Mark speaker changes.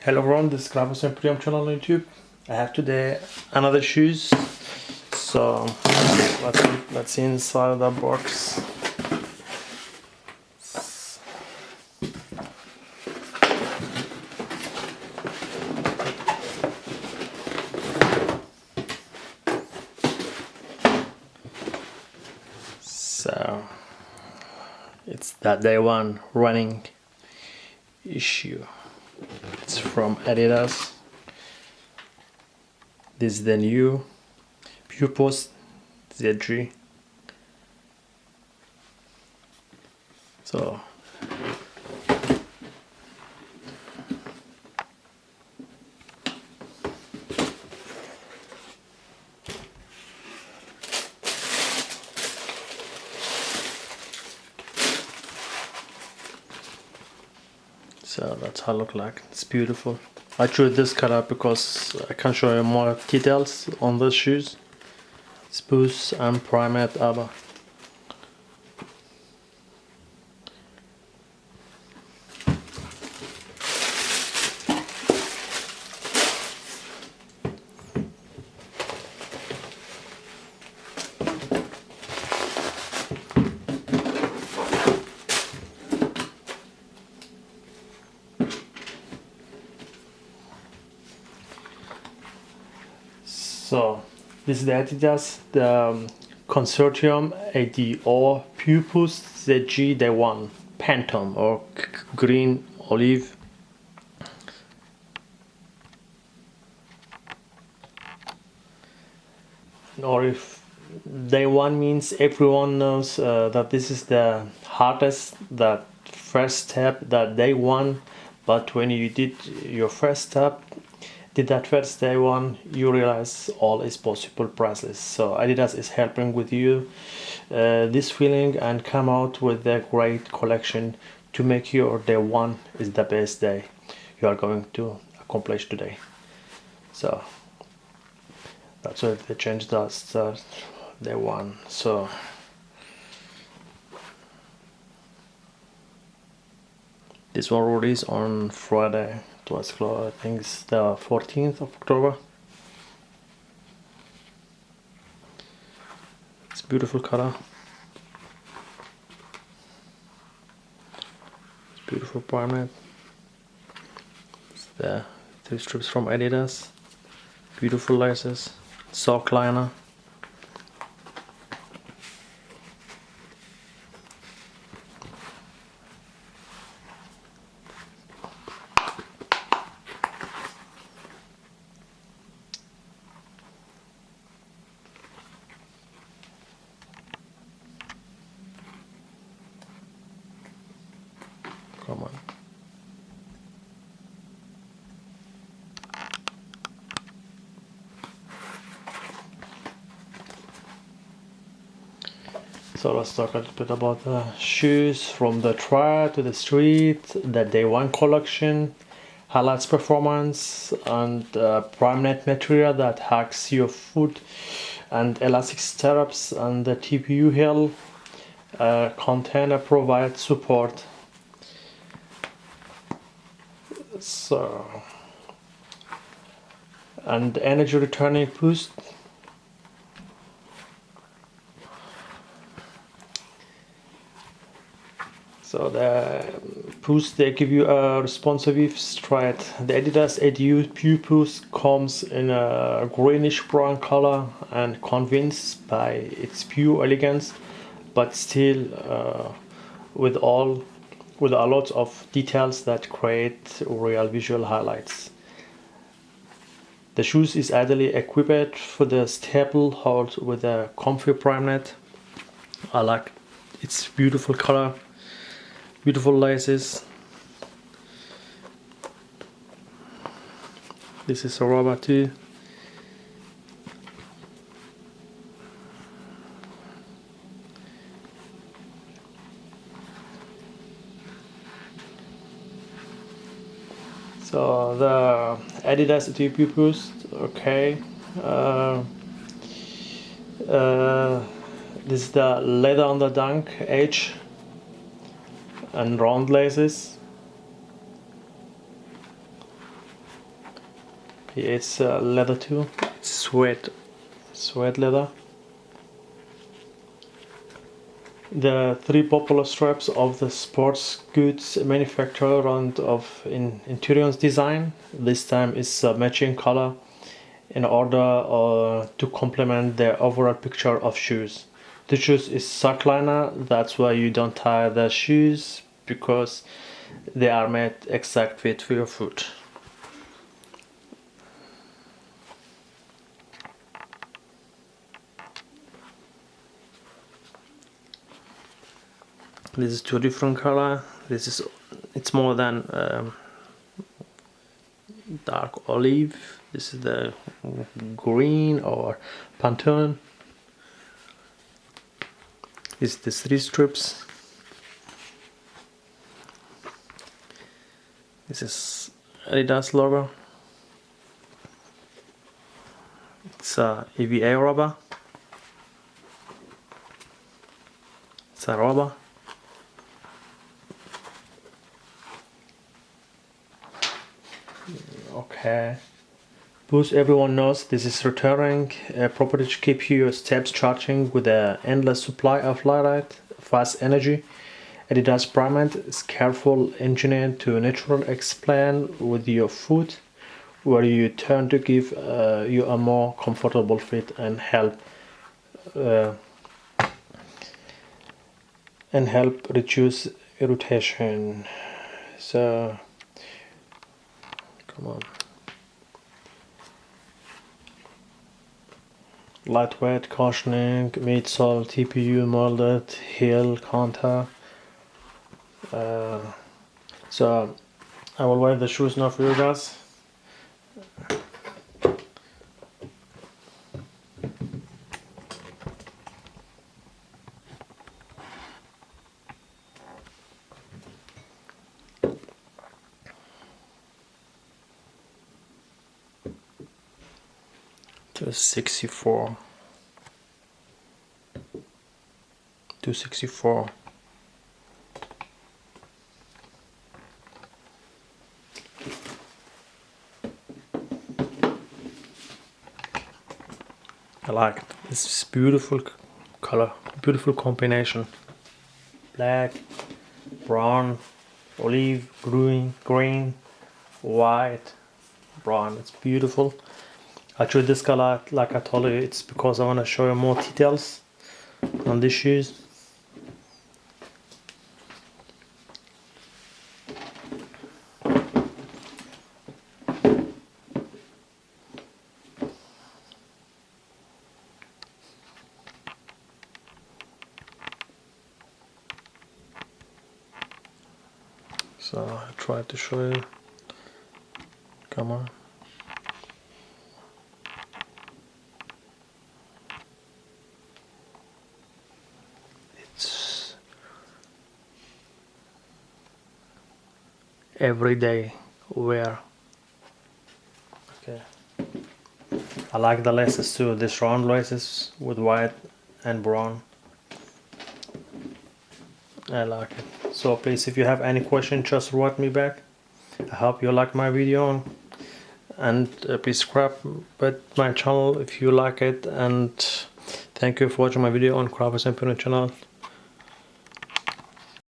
Speaker 1: Hello everyone, this is Primeknit channel on YouTube. I have today another shoes. So let's see inside the box. So it's that day one running issue. It's from Adidas. This is the new Purpose ZG. So that's how it looks like. It's beautiful. I chose this color because I can show you more details on the shoes. It's Boost and Primeknit ABBA. So this is the Adidas, the Consortium ADO Purpose ZG Day 1 Pantone or green olive. Or if Day 1 means everyone knows that this is the hardest, that first step, that Day 1. But when you did your first step, did that first Day 1, you realize all is possible, priceless. So Adidas is helping with you this feeling and come out with a great collection to make your Day 1 is the best day you are going to accomplish today. So that's why they changed that Day 1. So this one released on Friday. It was I think it's the 14th of October. It's beautiful color. It's beautiful Primeknit. It's the 3 strips from Adidas. Beautiful laces. Sock liner. Come on. So let's talk a little bit about the shoes, from the trial to the street, the Day 1 collection, highlights performance, and Primeknit material that hacks your foot, and elastic stirrups, and the TPU heel container provides support. So, and energy returning boost. So the boost, they give you a responsive stride. The Adidas ADU Pure Boost comes in a greenish brown color and convinced by its pure elegance, but still with a lot of details that create real visual highlights. The shoes is ideally equipped for the stable hold with a comfy Primeknit. I like its beautiful color. Beautiful laces. This is a rubber too. So the Adidas TP Boost, okay. This is the leather on the dunk edge and round laces. It's leather too. It's sweat leather. The three popular stripes of the sports goods manufacturer in Interior's design. This time is matching color in order to complement the overall picture of shoes. The shoes is sock liner. That's why you don't tie the shoes, because they are made exact fit for your foot. This is two different color. It's more than dark olive. This is the green or Pantone. This is the three strips. This is Adidas logo. It's a EVA rubber. It's a rubber. Okay. Boost, everyone knows this is returning a property to keep your steps charging with an endless supply of light, fast energy. Adidas Primeknit is careful engineered to naturally expand with your foot, where you turn to give you a more comfortable fit and help reduce irritation. So come on. Lightweight, cushioning, midsole, TPU, molded, heel, counter. So I will wear the shoes now for you guys. Just 64. 264. I like it. It's beautiful color, beautiful combination. Black, brown, olive, green, white, brown. It's beautiful. I chose this color, like I told you, it's because I want to show you more details on these shoes. So I tried to show you. Come on. It's everyday wear. Okay. I like the laces too. These round laces with white and brown. I like it. So please, if you have any question, just write me back. I hope you like my video, and please subscribe to my channel if you like it, and thank you for watching my video on Crafters and Pino channel.